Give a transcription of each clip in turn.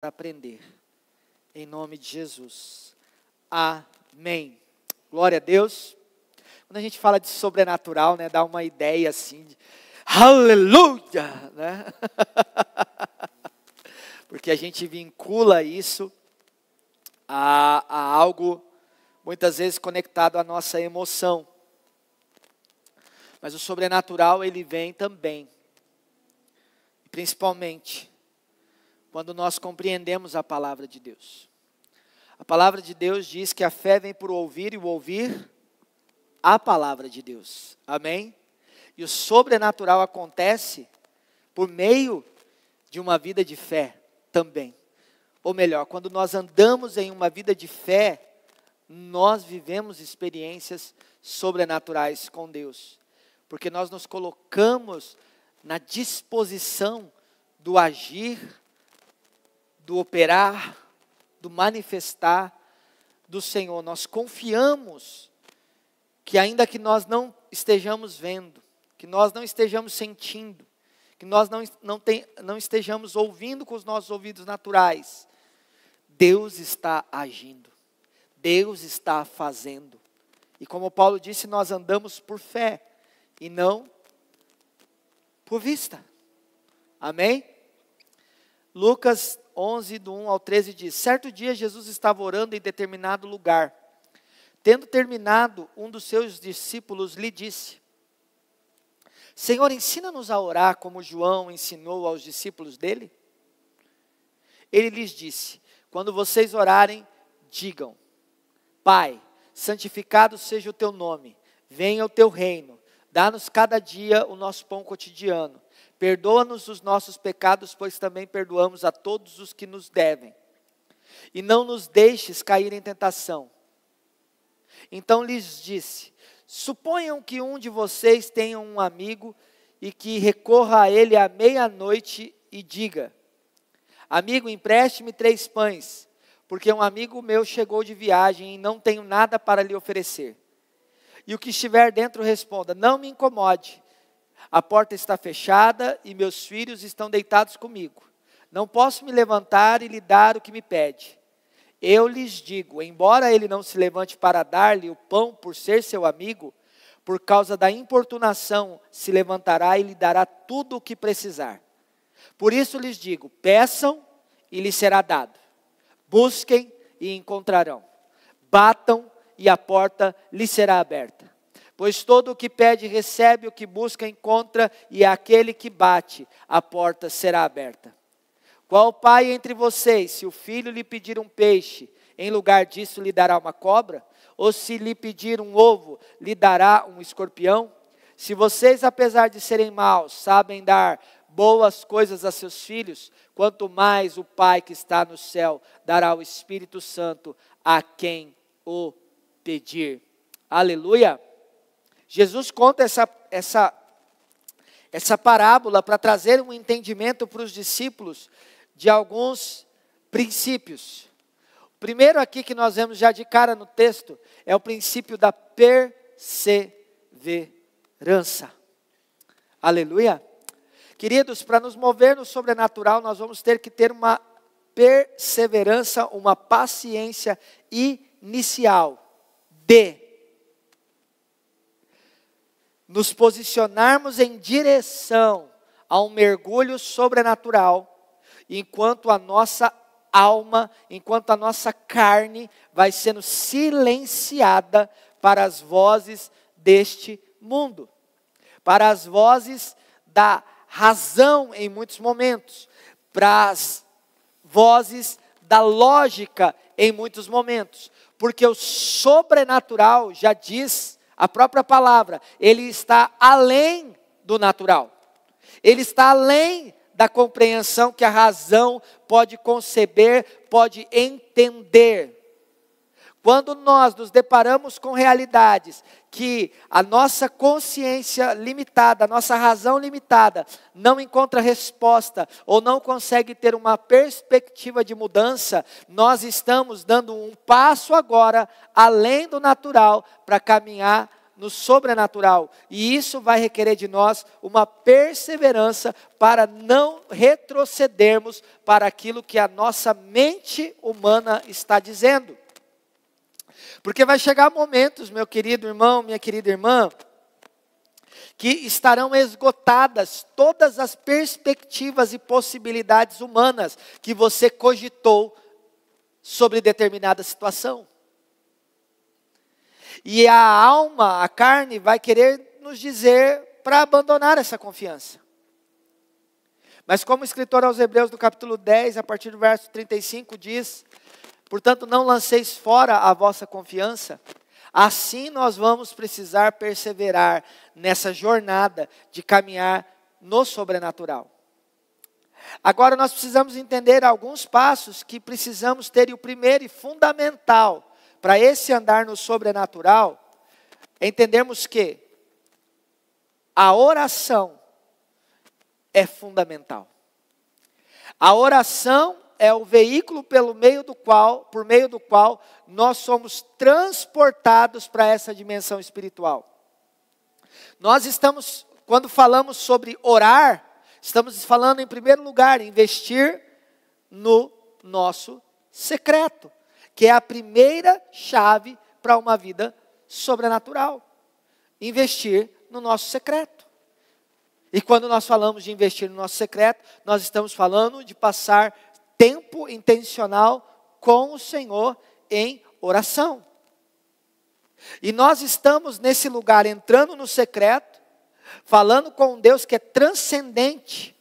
aprender. Em nome de Jesus. Amém. Glória a Deus. Quando a gente fala de sobrenatural, né, dá uma ideia assim de aleluia, né? Porque a gente vincula isso a algo muitas vezes conectado à nossa emoção. Mas o sobrenatural ele vem também, principalmente quando nós compreendemos a palavra de Deus. A palavra de Deus diz que a fé vem por ouvir e o ouvir a palavra de Deus. Amém? E o sobrenatural acontece por meio de uma vida de fé também. Ou melhor, quando nós andamos em uma vida de fé, nós vivemos experiências sobrenaturais com Deus. Porque nós nos colocamos na disposição do agir, do operar, do manifestar do Senhor. Nós confiamos que ainda que nós não estejamos vendo, que nós não estejamos sentindo, que nós não estejamos ouvindo com os nossos ouvidos naturais, Deus está agindo, Deus está fazendo. E como Paulo disse, nós andamos por fé e não por vista. Amém? Lucas 11, do 1 ao 13 diz: certo dia Jesus estava orando em determinado lugar. Tendo terminado, um dos seus discípulos lhe disse: Senhor, ensina-nos a orar como João ensinou aos discípulos dele. Ele lhes disse: quando vocês orarem, digam: Pai, santificado seja o teu nome, venha o teu reino, dá-nos cada dia o nosso pão cotidiano. Perdoa-nos os nossos pecados, pois também perdoamos a todos os que nos devem. E não nos deixes cair em tentação. Então lhes disse: suponham que um de vocês tenha um amigo e que recorra a ele à meia-noite e diga: amigo, empreste-me 3 pães, porque um amigo meu chegou de viagem e não tenho nada para lhe oferecer. E o que estiver dentro responda: não me incomode. A porta está fechada e meus filhos estão deitados comigo. Não posso me levantar e lhe dar o que me pede. Eu lhes digo, embora ele não se levante para dar-lhe o pão por ser seu amigo, por causa da importunação se levantará e lhe dará tudo o que precisar. Por isso lhes digo, peçam e lhes será dado. Busquem e encontrarão. Batam e a porta lhes será aberta. Pois todo o que pede recebe, o que busca encontra, e aquele que bate, a porta será aberta. Qual pai entre vocês, se o filho lhe pedir um peixe, em lugar disso lhe dará uma cobra? Ou se lhe pedir um ovo, lhe dará um escorpião? Se vocês, apesar de serem maus, sabem dar boas coisas a seus filhos, quanto mais o Pai que está no céu dará o Espírito Santo a quem o pedir. Aleluia! Jesus conta essa parábola para trazer um entendimento para os discípulos de alguns princípios. O primeiro aqui que nós vemos já de cara no texto é o princípio da perseverança. Aleluia! Queridos, para nos mover no sobrenatural, nós vamos ter que ter uma perseverança, uma paciência inicial de nos posicionarmos em direção a um mergulho sobrenatural, enquanto a nossa alma, enquanto a nossa carne vai sendo silenciada para as vozes deste mundo, para as vozes da razão em muitos momentos, para as vozes da lógica em muitos momentos, porque o sobrenatural já diz a própria palavra, ele está além do natural. Ele está além da compreensão que a razão pode conceber, pode entender. Quando nós nos deparamos com realidades que a nossa consciência limitada, a nossa razão limitada, não encontra resposta ou não consegue ter uma perspectiva de mudança, nós estamos dando um passo agora além do natural para caminhar no sobrenatural. E isso vai requerer de nós uma perseverança para não retrocedermos para aquilo que a nossa mente humana está dizendo. Porque vai chegar momentos, meu querido irmão, minha querida irmã, que estarão esgotadas todas as perspectivas e possibilidades humanas que você cogitou sobre determinada situação. E a alma, a carne, vai querer nos dizer para abandonar essa confiança. Mas como o escritor aos Hebreus, do capítulo 10, a partir do verso 35, diz: portanto, não lanceis fora a vossa confiança. Assim nós vamos precisar perseverar nessa jornada de caminhar no sobrenatural. Agora nós precisamos entender alguns passos que precisamos ter. E o primeiro e fundamental para esse andar no sobrenatural, entendermos que a oração é fundamental. A oração é o veículo por meio do qual nós somos transportados para essa dimensão espiritual. Nós estamos, quando falamos sobre orar, estamos falando em primeiro lugar, investir no nosso secreto, que é a primeira chave para uma vida sobrenatural. Investir no nosso secreto. E quando nós falamos de investir no nosso secreto, nós estamos falando de passar tempo intencional com o Senhor em oração. E nós estamos nesse lugar, entrando no secreto, falando com um Deus que é transcendente,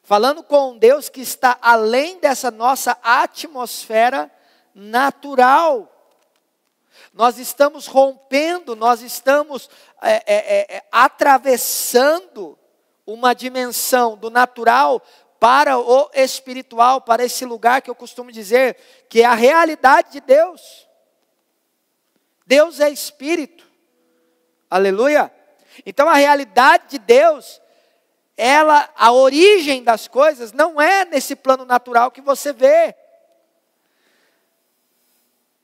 falando com um Deus que está além dessa nossa atmosfera natural. Nós estamos rompendo, nós estamos atravessando uma dimensão do natural para o espiritual, para esse lugar que eu costumo dizer que é a realidade de Deus. Deus é espírito. Aleluia. Então a realidade de Deus, a origem das coisas não é nesse plano natural que você vê.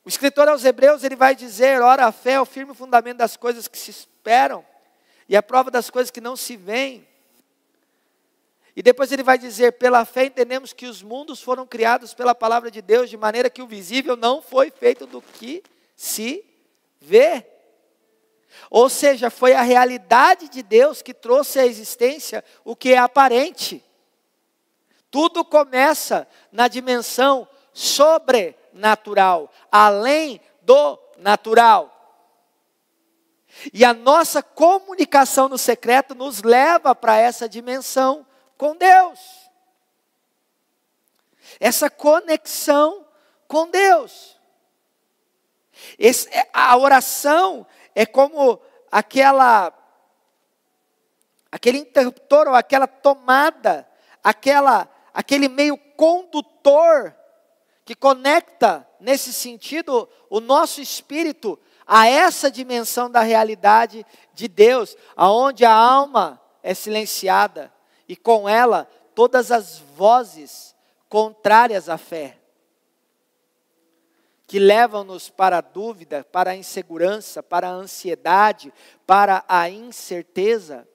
O escritor aos Hebreus, ele vai dizer: ora, a fé é o firme fundamento das coisas que se esperam e a prova das coisas que não se veem. E depois ele vai dizer: pela fé entendemos que os mundos foram criados pela palavra de Deus, de maneira que o visível não foi feito do que se vê. Ou seja, foi a realidade de Deus que trouxe à existência o que é aparente. Tudo começa na dimensão sobrenatural, além do natural. E a nossa comunicação no secreto nos leva para essa dimensão com Deus. Essa conexão com Deus. A oração é como aquele interruptor ou aquela tomada, aquele meio condutor que conecta, nesse sentido, o nosso espírito a essa dimensão da realidade de Deus, aonde a alma é silenciada e com ela todas as vozes contrárias à fé, que levam-nos para a dúvida, para a insegurança, para a ansiedade, para a incerteza.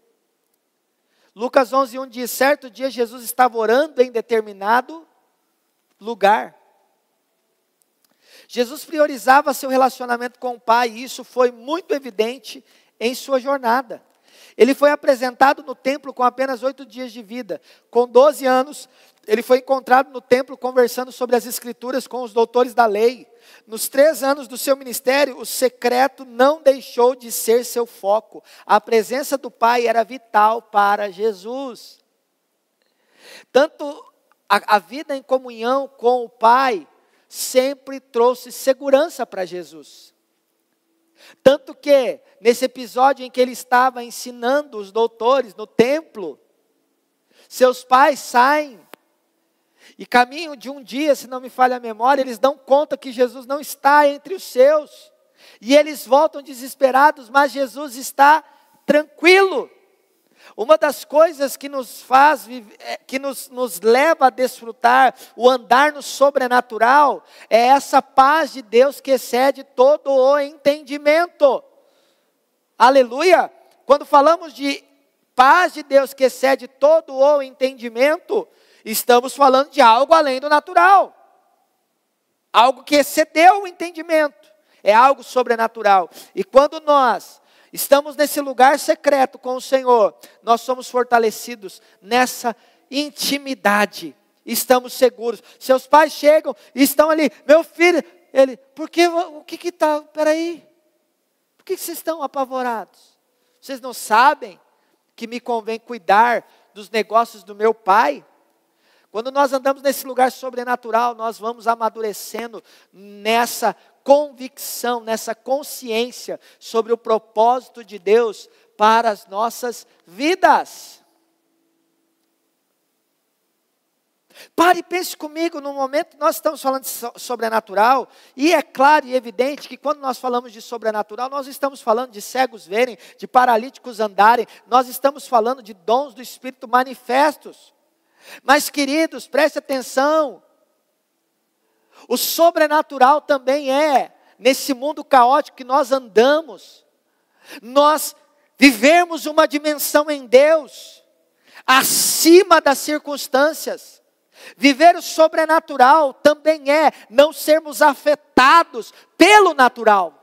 Lucas 11:1 diz: certo dia Jesus estava orando em determinado lugar. Jesus priorizava seu relacionamento com o Pai, e isso foi muito evidente em sua jornada. Ele foi apresentado no templo com apenas 8 dias de vida. Com 12 anos, ele foi encontrado no templo conversando sobre as Escrituras com os doutores da lei. Nos 3 anos do seu ministério, o secreto não deixou de ser seu foco. A presença do Pai era vital para Jesus. Tanto a vida em comunhão com o Pai sempre trouxe segurança para Jesus. Tanto que, nesse episódio em que ele estava ensinando os doutores no templo, seus pais saem e caminho de um dia, se não me falha a memória, eles dão conta que Jesus não está entre os seus. E eles voltam desesperados, mas Jesus está tranquilo. Uma das coisas que nos faz, que nos leva a desfrutar o andar no sobrenatural, é essa paz de Deus que excede todo o entendimento. Aleluia! Quando falamos de paz de Deus que excede todo o entendimento, estamos falando de algo além do natural. Algo que excedeu o entendimento. É algo sobrenatural. E quando nós estamos nesse lugar secreto com o Senhor, nós somos fortalecidos nessa intimidade. Estamos seguros. Seus pais chegam e estão ali. Meu filho, ele, o que está? Peraí. Por que vocês estão apavorados? Vocês não sabem que me convém cuidar dos negócios do meu pai? Quando nós andamos nesse lugar sobrenatural, nós vamos amadurecendo nessa convicção, nessa consciência sobre o propósito de Deus para as nossas vidas. Pare e pense comigo, no momento nós estamos falando de sobrenatural, e é claro e evidente que quando nós falamos de sobrenatural, nós estamos falando de cegos verem, de paralíticos andarem, nós estamos falando de dons do Espírito manifestos. Mas queridos, preste atenção, o sobrenatural também é, nesse mundo caótico que nós andamos, nós vivemos uma dimensão em Deus, acima das circunstâncias. Viver o sobrenatural também é não sermos afetados pelo natural.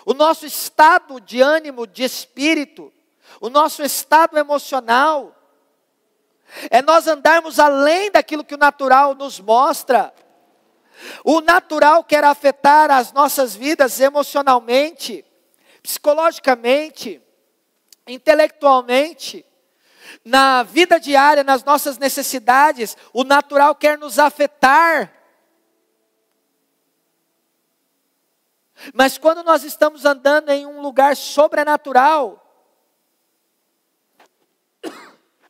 O nosso estado de ânimo, de espírito, o nosso estado emocional, é nós andarmos além daquilo que o natural nos mostra. O natural quer afetar as nossas vidas emocionalmente, psicologicamente, intelectualmente, na vida diária, nas nossas necessidades. O natural quer nos afetar. Mas quando nós estamos andando em um lugar sobrenatural,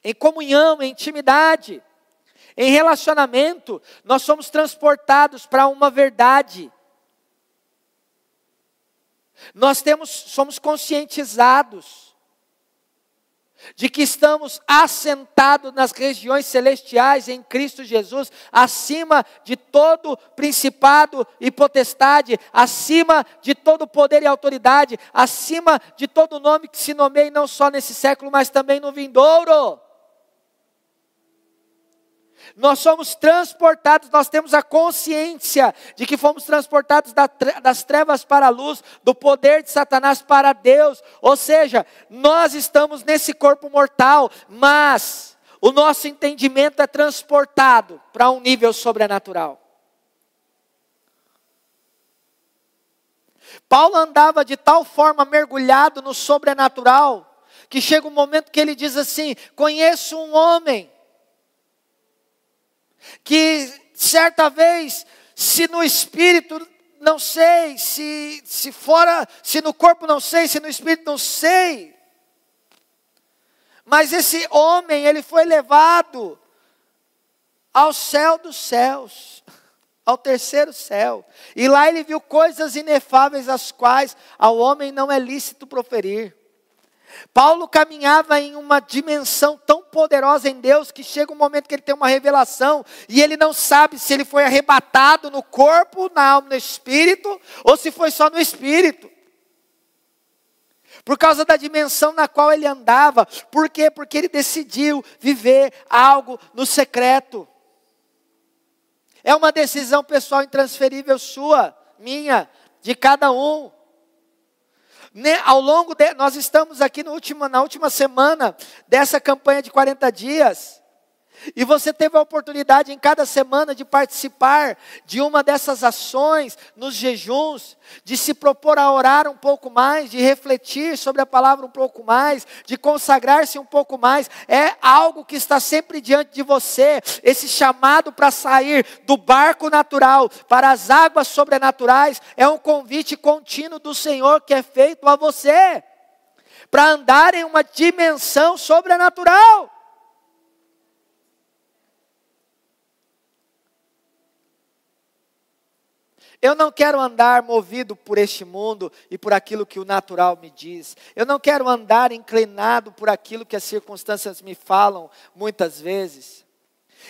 em comunhão, em intimidade, em relacionamento, nós somos transportados para uma verdade. Somos conscientizados de que estamos assentados nas regiões celestiais em Cristo Jesus, acima de todo principado e potestade, acima de todo poder e autoridade, acima de todo nome que se nomeie não só nesse século, mas também no vindouro. Nós somos transportados, nós temos a consciência de que fomos transportados das trevas para a luz, do poder de Satanás para Deus. Ou seja, nós estamos nesse corpo mortal, mas o nosso entendimento é transportado para um nível sobrenatural. Paulo andava de tal forma mergulhado no sobrenatural, que chega um momento que ele diz assim: conheço um homem que certa vez, se no espírito não sei, se no corpo não sei, se no espírito não sei, mas esse homem, ele foi levado ao céu dos céus, ao terceiro céu, e lá ele viu coisas inefáveis, as quais ao homem não é lícito proferir. Paulo caminhava em uma dimensão tão poderosa em Deus, que chega um momento que ele tem uma revelação, e ele não sabe se ele foi arrebatado no corpo, na alma, no espírito, ou se foi só no espírito. Por causa da dimensão na qual ele andava. Por quê? Porque ele decidiu viver algo no secreto. É uma decisão pessoal intransferível sua, minha, de cada um. Ao longo nós estamos aqui na última semana dessa campanha de 40 dias. E você teve a oportunidade em cada semana de participar de uma dessas ações, nos jejuns, de se propor a orar um pouco mais, de refletir sobre a palavra um pouco mais, de consagrar-se um pouco mais. É algo que está sempre diante de você, esse chamado para sair do barco natural para as águas sobrenaturais, é um convite contínuo do Senhor que é feito a você, para andar em uma dimensão sobrenatural. Eu não quero andar movido por este mundo e por aquilo que o natural me diz. Eu não quero andar inclinado por aquilo que as circunstâncias me falam muitas vezes.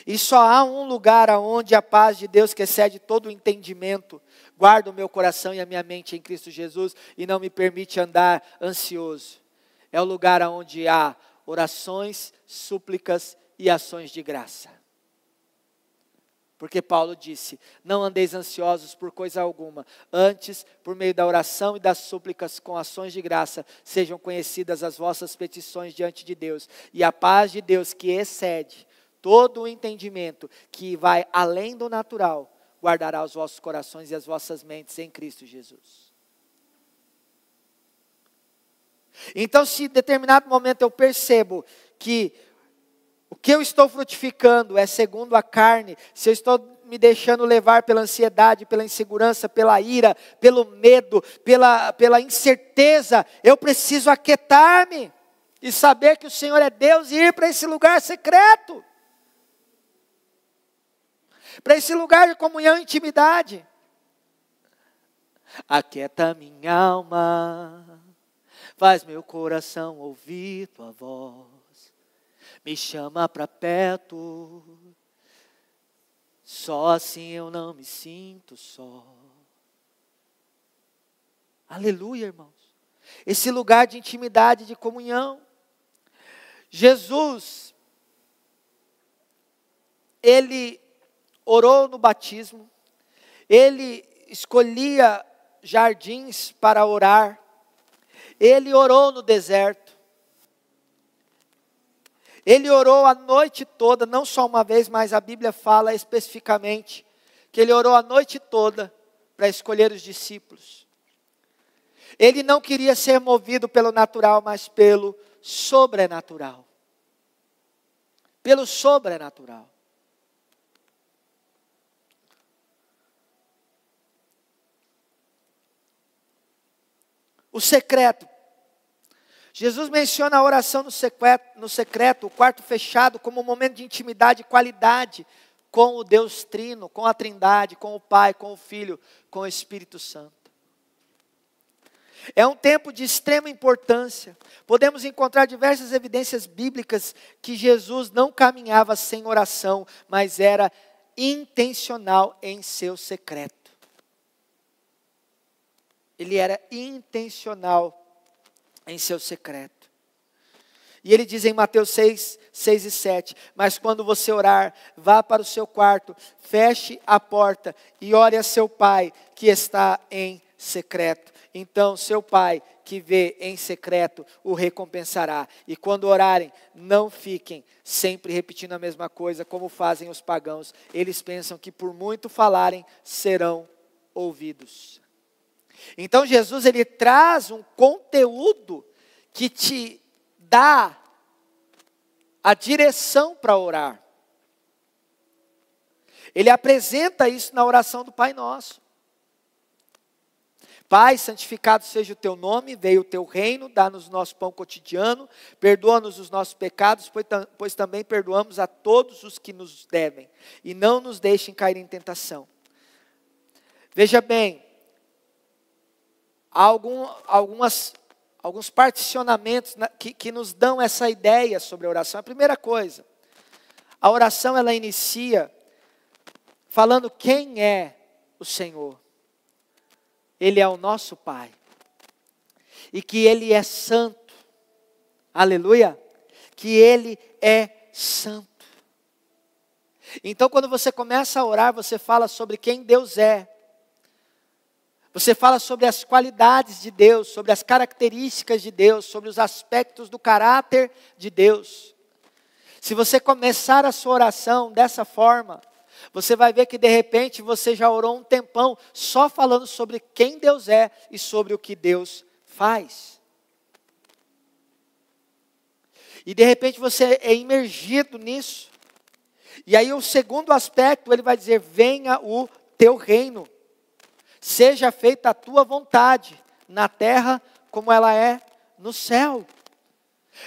E só há um lugar onde a paz de Deus, que excede todo o entendimento, guarda o meu coração e a minha mente em Cristo Jesus e não me permite andar ansioso. É o lugar onde há orações, súplicas e ações de graça. Porque Paulo disse, não andeis ansiosos por coisa alguma, antes, por meio da oração e das súplicas com ações de graça, sejam conhecidas as vossas petições diante de Deus. E a paz de Deus, que excede todo o entendimento, que vai além do natural, guardará os vossos corações e as vossas mentes em Cristo Jesus. Então, se em determinado momento eu percebo que o que eu estou frutificando é segundo a carne, se eu estou me deixando levar pela ansiedade, pela insegurança, pela ira, pelo medo, pela incerteza, eu preciso aquietar-me e saber que o Senhor é Deus e ir para esse lugar secreto. Para esse lugar de comunhão e intimidade. Aquieta minha alma, faz meu coração ouvir tua voz. Me chama para perto, só assim eu não me sinto só. Aleluia, irmãos. Esse lugar de intimidade, de comunhão. Jesus, ele orou no batismo, ele escolhia jardins para orar, ele orou no deserto. Ele orou a noite toda, não só uma vez, mas a Bíblia fala especificamente que ele orou a noite toda para escolher os discípulos. Ele não queria ser movido pelo natural, mas pelo sobrenatural. Pelo sobrenatural. O secreto. Jesus menciona a oração no secreto, o quarto fechado, como um momento de intimidade e qualidade com o Deus Trino, com a Trindade, com o Pai, com o Filho, com o Espírito Santo. É um tempo de extrema importância. Podemos encontrar diversas evidências bíblicas que Jesus não caminhava sem oração, mas era intencional em seu secreto. Ele era intencional em seu secreto. E ele diz em Mateus 6 e 7, mas quando você orar, vá para o seu quarto, feche a porta e ore a seu pai que está em secreto. Então seu pai que vê em secreto o recompensará. E quando orarem, não fiquem sempre repetindo a mesma coisa como fazem os pagãos. Eles pensam que por muito falarem serão ouvidos. Então Jesus, ele traz um conteúdo que te dá a direção para orar. Ele apresenta isso na oração do Pai Nosso. Pai, santificado seja o teu nome, veio o teu reino, dá-nos o nosso pão cotidiano, perdoa-nos os nossos pecados, pois também perdoamos a todos os que nos devem, e não nos deixem cair em tentação. Veja bem, há alguns particionamentos que nos dão essa ideia sobre a oração. A primeira coisa, a oração ela inicia falando quem é o Senhor. Ele é o nosso Pai. E que Ele é santo. Aleluia. Que Ele é santo. Então quando você começa a orar, você fala sobre quem Deus é. Você fala sobre as qualidades de Deus, sobre as características de Deus, sobre os aspectos do caráter de Deus. Se você começar a sua oração dessa forma, você vai ver que de repente você já orou um tempão só falando sobre quem Deus é e sobre o que Deus faz. E de repente você é imergido nisso. E aí o segundo aspecto, ele vai dizer, venha o teu reino. Seja feita a tua vontade, na terra como ela é no céu.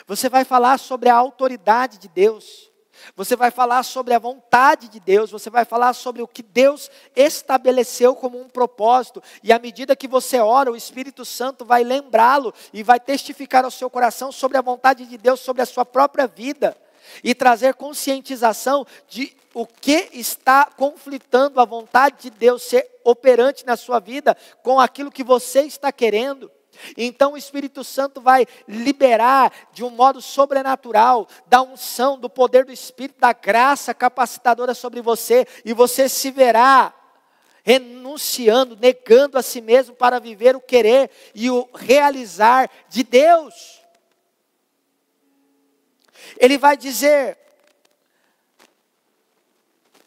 Você vai falar sobre a autoridade de Deus. Você vai falar sobre a vontade de Deus. Você vai falar sobre o que Deus estabeleceu como um propósito. E à medida que você ora, o Espírito Santo vai lembrá-lo e vai testificar ao seu coração sobre a vontade de Deus, sobre a sua própria vida. e trazer conscientização de o que está conflitando a vontade de Deus ser operante na sua vida com aquilo que você está querendo. Então o Espírito Santo vai liberar de um modo sobrenatural, da unção, do poder do Espírito, da graça capacitadora sobre você, e você se verá renunciando, negando a si mesmo para viver o querer e o realizar de Deus. Ele vai dizer: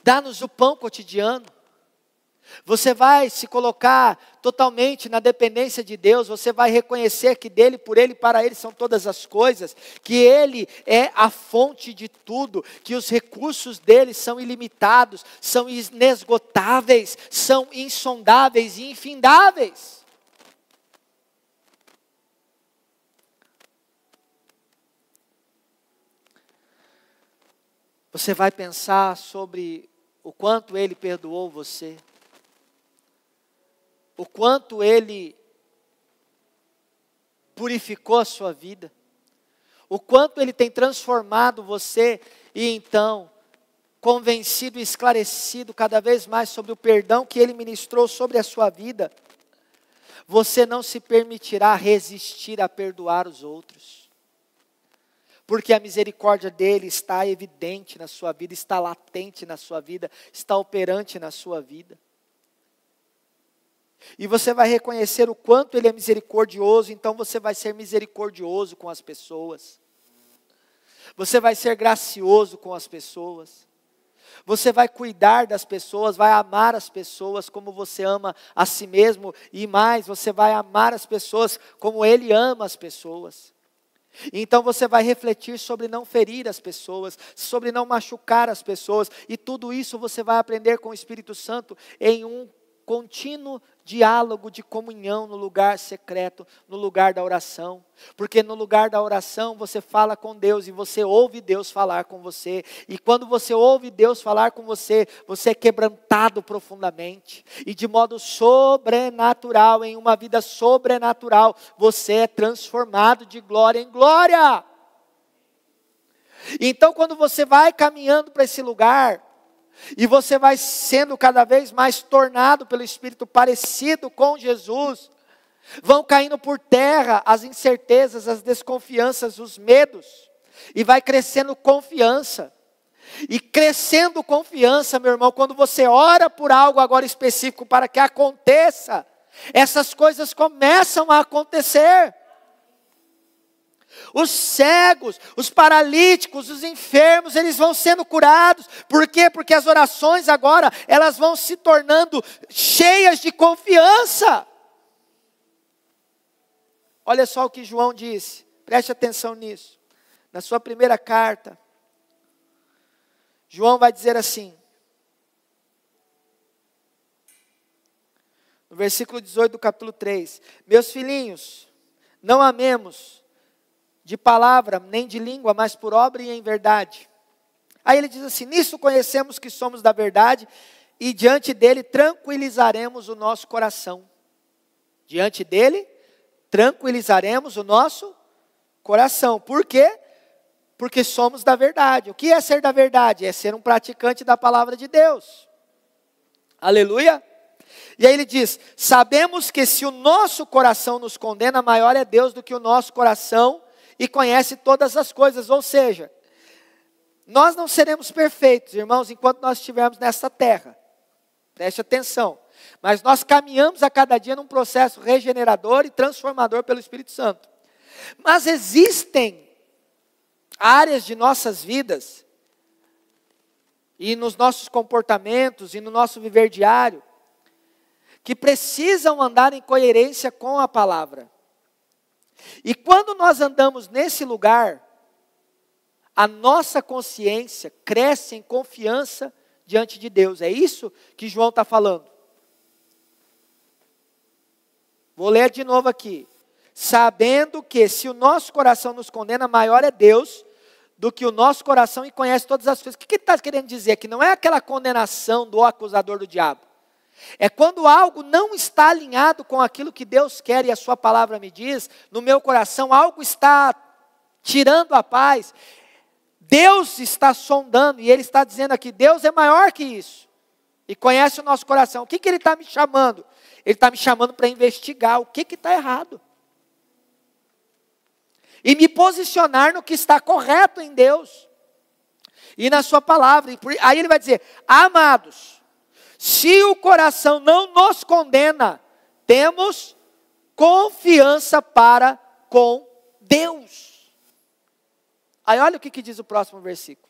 dá-nos o pão cotidiano. Você vai se colocar totalmente na dependência de Deus, você vai reconhecer que dele, por ele, para ele são todas as coisas, que ele é a fonte de tudo, que os recursos dele são ilimitados, são inesgotáveis, são insondáveis e infindáveis. Você vai pensar sobre o quanto ele perdoou você, o quanto ele purificou a sua vida, o quanto ele tem transformado você, e então, convencido e esclarecido cada vez mais sobre o perdão que ele ministrou sobre a sua vida, você não se permitirá resistir a perdoar os outros. Porque a misericórdia dele está evidente na sua vida, está latente na sua vida, está operante na sua vida. E você vai reconhecer o quanto ele é misericordioso, então você vai ser misericordioso com as pessoas. Você vai ser gracioso com as pessoas. Você vai cuidar das pessoas, vai amar as pessoas como você ama a si mesmo, e mais, você vai amar as pessoas como ele ama as pessoas. Então você vai refletir sobre não ferir as pessoas, sobre não machucar as pessoas, e tudo isso você vai aprender com o Espírito Santo em um contínuo diálogo de comunhão no lugar secreto, no lugar da oração. Porque no lugar da oração você fala com Deus e você ouve Deus falar com você. E quando você ouve Deus falar com você, você é quebrantado profundamente. E de modo sobrenatural, em uma vida sobrenatural, você é transformado de glória em glória. Então quando você vai caminhando para esse lugar, e você vai sendo cada vez mais tornado pelo Espírito parecido com Jesus, vão caindo por terra as incertezas, as desconfianças, os medos, e vai crescendo confiança. E crescendo confiança, meu irmão, quando você ora por algo agora específico para que aconteça, essas coisas começam a acontecer. Os cegos, os paralíticos, os enfermos, eles vão sendo curados. Por quê? Porque as orações agora, elas vão se tornando cheias de confiança. Olha só o que João disse, preste atenção nisso. Na sua primeira carta, João vai dizer assim, no versículo 18 do capítulo 3, meus filhinhos, não amemos de palavra, nem de língua, mas por obra e em verdade. Aí ele diz assim, nisso conhecemos que somos da verdade, e diante dele tranquilizaremos o nosso coração. Diante dele, tranquilizaremos o nosso coração. Por quê? Porque somos da verdade. O que é ser da verdade? É ser um praticante da palavra de Deus. Aleluia! E aí ele diz, sabemos que se o nosso coração nos condena, maior é Deus do que o nosso coração, e conhece todas as coisas. Ou seja, nós não seremos perfeitos, irmãos, enquanto nós estivermos nessa terra. Preste atenção. Mas nós caminhamos a cada dia num processo regenerador e transformador pelo Espírito Santo. Mas existem áreas de nossas vidas, e nos nossos comportamentos, e no nosso viver diário, que precisam andar em coerência com a palavra. E quando nós andamos nesse lugar, a nossa consciência cresce em confiança diante de Deus. É isso que João está falando. Vou ler de novo aqui. Sabendo que se o nosso coração nos condena, maior é Deus do que o nosso coração e conhece todas as coisas. O que ele está querendo dizer? Que não é aquela condenação do acusador do diabo. É quando algo não está alinhado com aquilo que Deus quer e a sua palavra me diz, no meu coração algo está tirando a paz. Deus está sondando, e Ele está dizendo aqui, Deus é maior que isso. E conhece o nosso coração. O que Ele está me chamando? Ele está me chamando para investigar o que está errado. E me posicionar no que está correto em Deus. E na sua palavra. Aí Ele vai dizer, amados, se o coração não nos condena, temos confiança para com Deus. Aí olha o que diz o próximo versículo.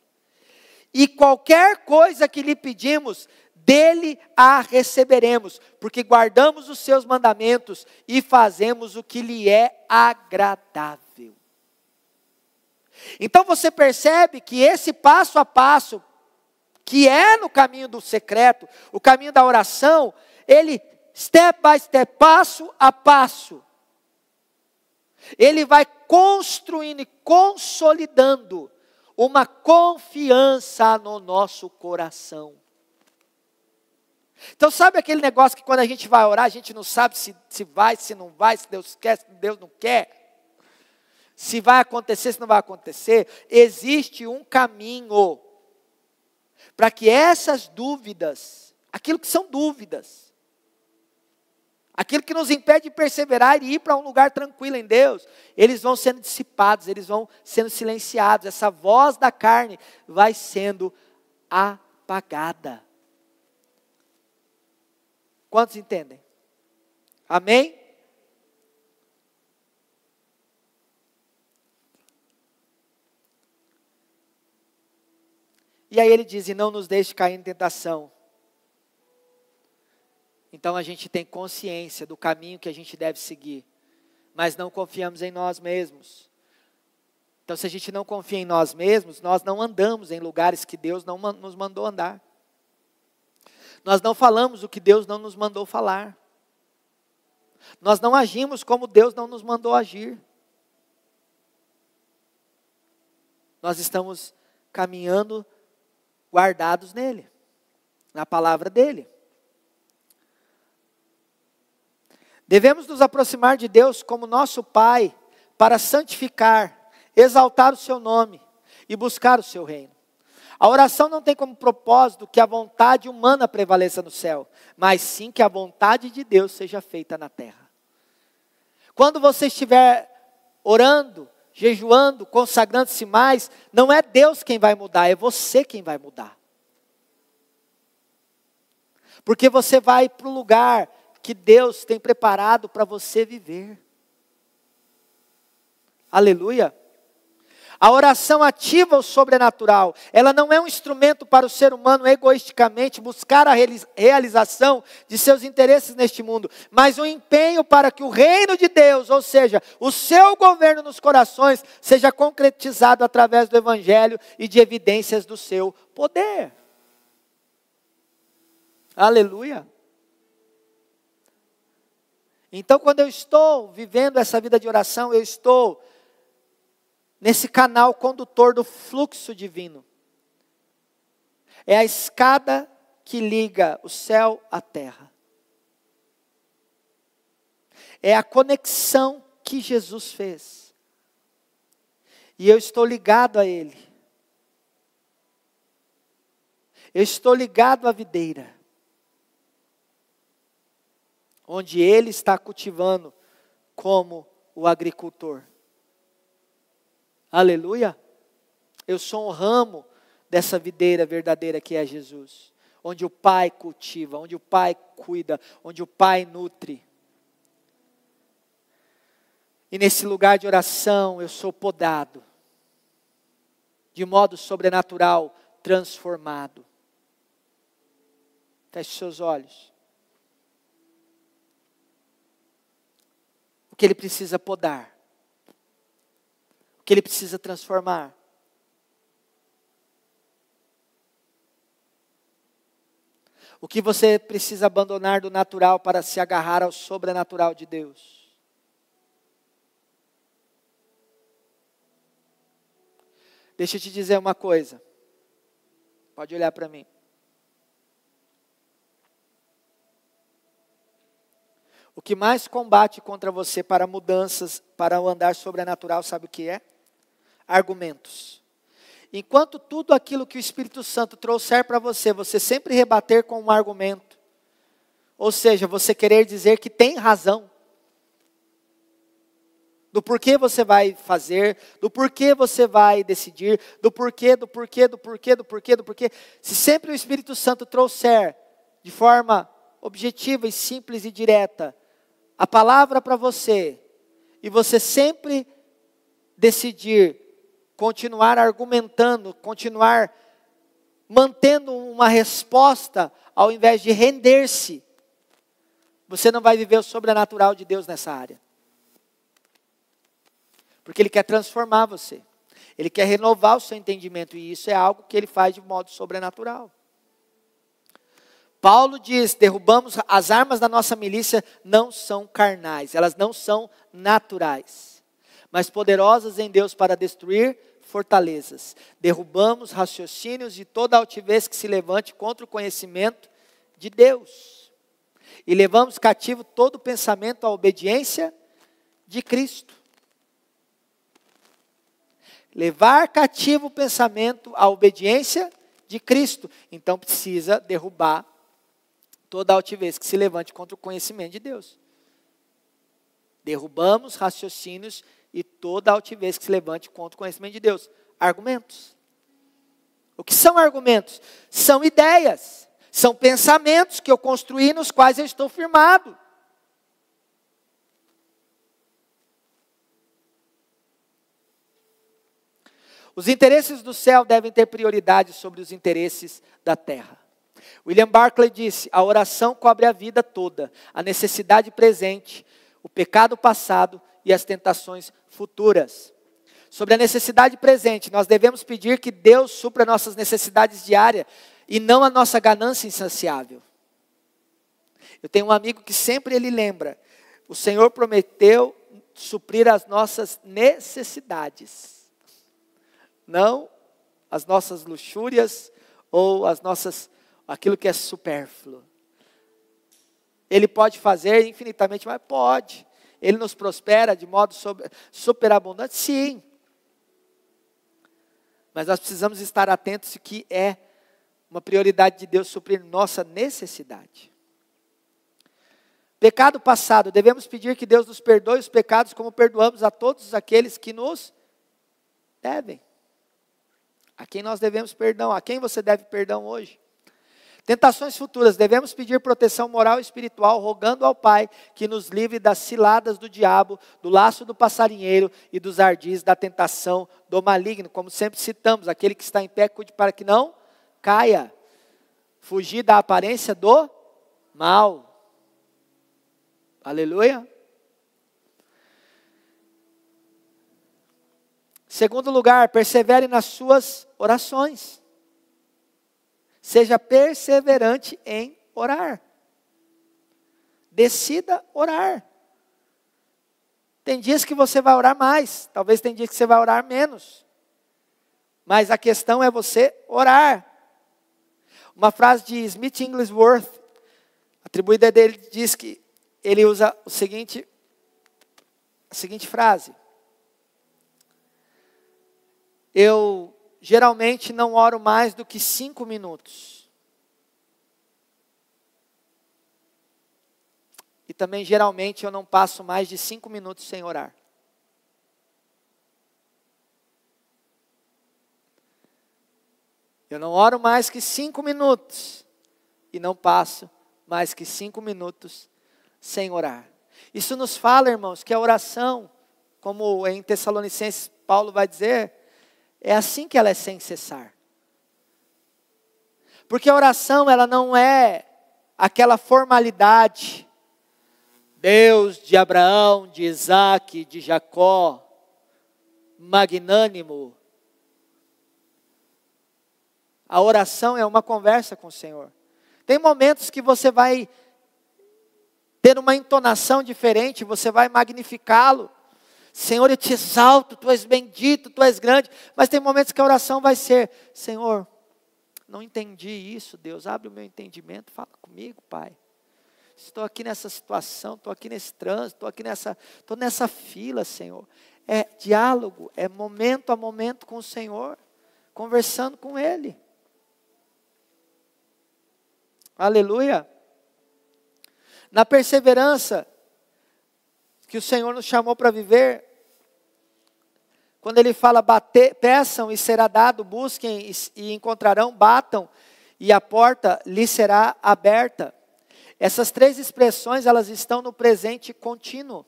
E qualquer coisa que lhe pedimos, dele a receberemos, porque guardamos os seus mandamentos e fazemos o que lhe é agradável. Então você percebe que esse passo a passo, que é no caminho do secreto, o caminho da oração, ele, step by step, passo a passo, ele vai construindo e consolidando uma confiança no nosso coração. Então sabe aquele negócio que quando a gente vai orar, a gente não sabe se vai, se não vai, se Deus quer, se Deus não quer, se vai acontecer, se não vai acontecer. Existe um caminho para que essas dúvidas, aquilo que são dúvidas, aquilo que nos impede de perseverar e ir para um lugar tranquilo em Deus, eles vão sendo dissipados, eles vão sendo silenciados. Essa voz da carne vai sendo apagada. Quantos entendem? Amém? E aí ele diz, e não nos deixe cair em tentação. Então a gente tem consciência do caminho que a gente deve seguir, mas não confiamos em nós mesmos. Então se a gente não confia em nós mesmos, nós não andamos em lugares que Deus não nos mandou andar. Nós não falamos o que Deus não nos mandou falar. Nós não agimos como Deus não nos mandou agir. Nós estamos caminhando guardados nele, na palavra dele. Devemos nos aproximar de Deus como nosso Pai para santificar, exaltar o seu nome e buscar o seu reino. A oração não tem como propósito que a vontade humana prevaleça no céu, mas sim que a vontade de Deus seja feita na terra. Quando você estiver orando, jejuando, consagrando-se mais, não é Deus quem vai mudar, é você quem vai mudar. Porque você vai para o lugar que Deus tem preparado para você viver. Aleluia. A oração ativa o sobrenatural. Ela não é um instrumento para o ser humano egoisticamente buscar a realização de seus interesses neste mundo, mas um empenho para que o reino de Deus, ou seja, o seu governo nos corações, seja concretizado através do evangelho e de evidências do seu poder. Aleluia. Então, quando eu estou vivendo essa vida de oração, eu estou nesse canal condutor do fluxo divino. É a escada que liga o céu à terra. É a conexão que Jesus fez. E eu estou ligado a Ele. Eu estou ligado à videira, onde Ele está cultivando como o agricultor. Aleluia. Eu sou um ramo dessa videira verdadeira que é Jesus. Onde o Pai cultiva, onde o Pai cuida, onde o Pai nutre. E nesse lugar de oração eu sou podado. De modo sobrenatural, transformado. Feche seus olhos. O que ele precisa podar? O que ele precisa transformar? O que você precisa abandonar do natural para se agarrar ao sobrenatural de Deus? Deixa eu te dizer uma coisa. Pode olhar para mim. O que mais combate contra você para mudanças, para o andar sobrenatural, sabe o que é? Argumentos. enquanto tudo aquilo que o Espírito Santo trouxer para você, você sempre rebater com um argumento. Ou seja, você querer dizer que tem razão. Do porquê você vai fazer, do porquê você vai decidir, do porquê. Se sempre o Espírito Santo trouxer de forma objetiva e simples e direta a palavra para você, e você sempre decidir continuar argumentando, continuar mantendo uma resposta, ao invés de render-se, você não vai viver o sobrenatural de Deus nessa área. Porque Ele quer transformar você. Ele quer renovar o seu entendimento. E isso é algo que Ele faz de modo sobrenatural. Paulo diz, derrubamos as armas da nossa milícia, não são carnais. Elas não são naturais. Mas poderosas em Deus para destruir fortalezas. Derrubamos raciocínios e toda altivez que se levante contra o conhecimento de Deus. E levamos cativo todo pensamento à obediência de Cristo. Levar cativo o pensamento à obediência de Cristo. Então precisa derrubar toda altivez que se levante contra o conhecimento de Deus. Derrubamos raciocínios e toda altivez que se levante contra o conhecimento de Deus. Argumentos. O que são argumentos? São ideias. São pensamentos que eu construí nos quais eu estou firmado. Os interesses do céu devem ter prioridade sobre os interesses da terra. William Barclay disse, a oração cobre a vida toda, a necessidade presente, o pecado passado e as tentações futuras. Sobre a necessidade presente, nós devemos pedir que Deus supra nossas necessidades diárias e não a nossa ganância insaciável. Eu tenho um amigo que sempre ele lembra, o Senhor prometeu suprir as nossas necessidades. Não as nossas luxúrias ou aquilo que é supérfluo. Ele pode fazer infinitamente, mas pode. Ele nos prospera de modo superabundante, sim. Mas nós precisamos estar atentos que é uma prioridade de Deus suprir nossa necessidade. Pecado passado, devemos pedir que Deus nos perdoe os pecados como perdoamos a todos aqueles que nos devem. A quem nós devemos perdão? A quem você deve perdão hoje? Tentações futuras. Devemos pedir proteção moral e espiritual, rogando ao Pai que nos livre das ciladas do diabo, do laço do passarinheiro e dos ardis da tentação do maligno. Como sempre citamos, aquele que está em pé, cuide para que não caia. Fugir da aparência do mal. Aleluia. Segundo lugar, persevere nas suas orações. Seja perseverante em orar. Decida orar. Tem dias que você vai orar mais, talvez tem dias que você vai orar menos. Mas a questão é você orar. Uma frase de Smith Wigglesworth, atribuída dele, diz que ele usa a seguinte frase. Eu geralmente não oro mais do que 5 minutos. E também geralmente eu não passo mais de 5 minutos sem orar. Eu não oro mais que 5 minutos. E não passo mais que 5 minutos sem orar. Isso nos fala, irmãos, que a oração, como em Tessalonicenses Paulo vai dizer, é assim que ela é sem cessar. Porque a oração, ela não é aquela formalidade. Deus de Abraão, de Isaac, de Jacó, magnânimo. A oração é uma conversa com o Senhor. Tem momentos que você vai ter uma entonação diferente, você vai magnificá-lo. Senhor, eu te exalto, tu és bendito, tu és grande. Mas tem momentos que a oração vai ser, Senhor, não entendi isso, Deus, abre o meu entendimento, fala comigo, Pai. Estou aqui nessa situação, estou aqui nesse trânsito, estou nessa fila, Senhor. É diálogo, é momento a momento com o Senhor. conversando com Ele. Aleluia. Na perseverança que o Senhor nos chamou para viver, quando Ele fala peçam e será dado, busquem e encontrarão, batam e a porta lhe será aberta. Essas três expressões, elas estão no presente contínuo.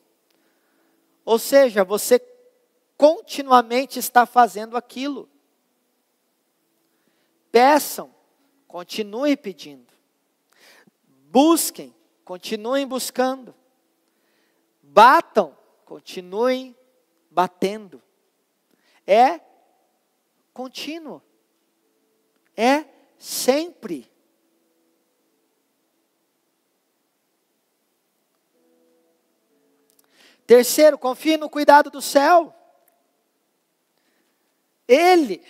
Ou seja, você continuamente está fazendo aquilo. Peçam, continue pedindo. Busquem, continuem buscando. Batam, continuem batendo. É contínuo. É sempre. Terceiro, confie no cuidado do céu. Ele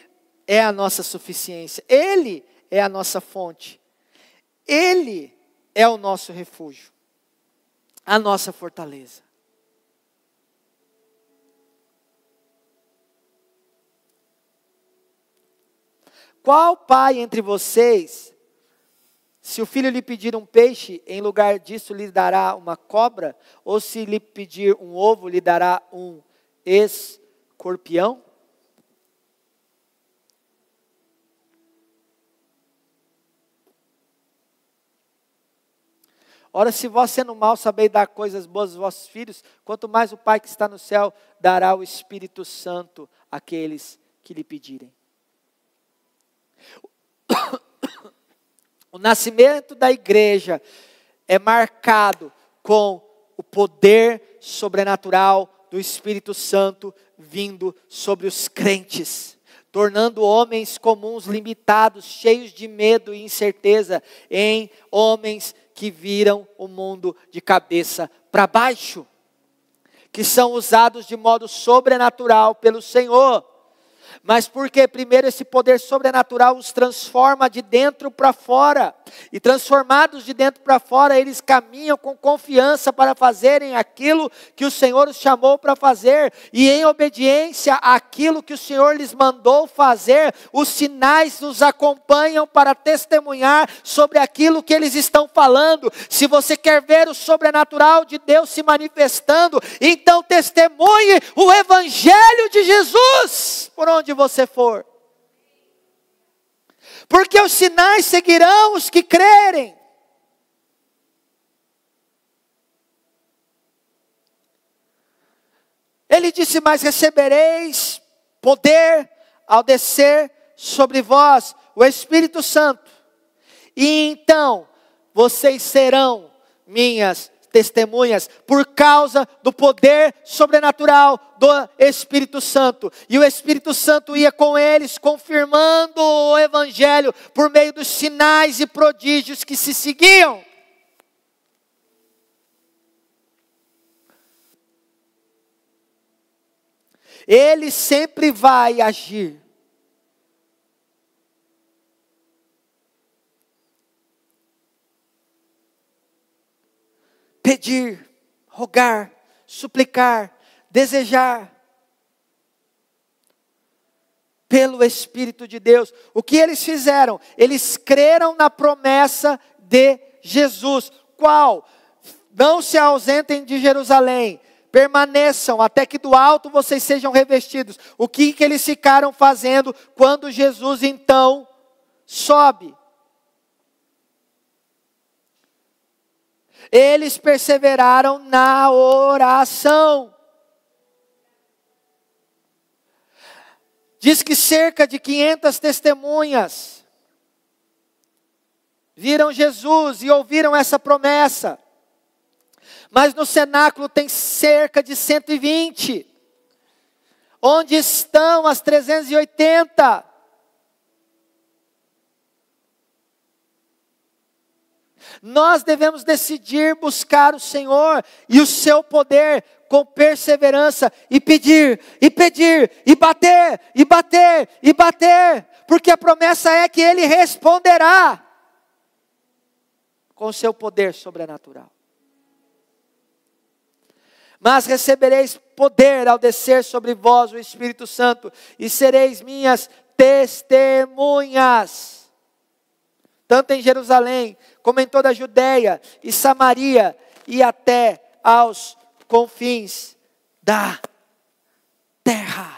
é a nossa suficiência. Ele é a nossa fonte. Ele é o nosso refúgio. A nossa fortaleza. Qual pai entre vocês, se o filho lhe pedir um peixe, em lugar disso lhe dará uma cobra? Ou se lhe pedir um ovo, lhe dará um escorpião? Ora, se vós sendo mal sabeis dar coisas boas aos vossos filhos, quanto mais o Pai que está no céu dará o Espírito Santo àqueles que lhe pedirem. O nascimento da igreja é marcado com o poder sobrenatural do Espírito Santo vindo sobre os crentes, tornando homens comuns, limitados, cheios de medo e incerteza, em homens que viram o mundo de cabeça para baixo, que são usados de modo sobrenatural pelo Senhor. Mas porque primeiro esse poder sobrenatural os transforma de dentro para fora. E transformados de dentro para fora, eles caminham com confiança para fazerem aquilo que o Senhor os chamou para fazer. E em obediência àquilo que o Senhor lhes mandou fazer, os sinais nos acompanham para testemunhar sobre aquilo que eles estão falando. Se você quer ver o sobrenatural de Deus se manifestando, então testemunhe o Evangelho de Jesus por onde você for. Porque os sinais seguirão os que crerem. Ele disse, mas recebereis poder ao descer sobre vós o Espírito Santo. E então vocês serão minhas testemunhas por causa do poder sobrenatural do Espírito Santo. E o Espírito Santo ia com eles, confirmando o Evangelho por meio dos sinais e prodígios que se seguiam. Ele sempre vai agir. Pedir, rogar, suplicar, desejar. Pelo Espírito de Deus. O que eles fizeram? Eles creram na promessa de Jesus. Qual? Não se ausentem de Jerusalém. Permaneçam até que do alto vocês sejam revestidos. O que eles ficaram fazendo quando Jesus então sobe? Eles perseveraram na oração. Diz que cerca de 500 testemunhas viram Jesus e ouviram essa promessa. Mas no cenáculo tem cerca de 120. Onde estão as 380? Nós devemos decidir buscar o Senhor e o seu poder com perseverança e pedir, e pedir, e bater, e bater, e bater, porque a promessa é que Ele responderá com o seu poder sobrenatural. Mas recebereis poder ao descer sobre vós o Espírito Santo, e sereis minhas testemunhas, tanto em Jerusalém, como em toda a Judeia e Samaria, e até aos confins da terra.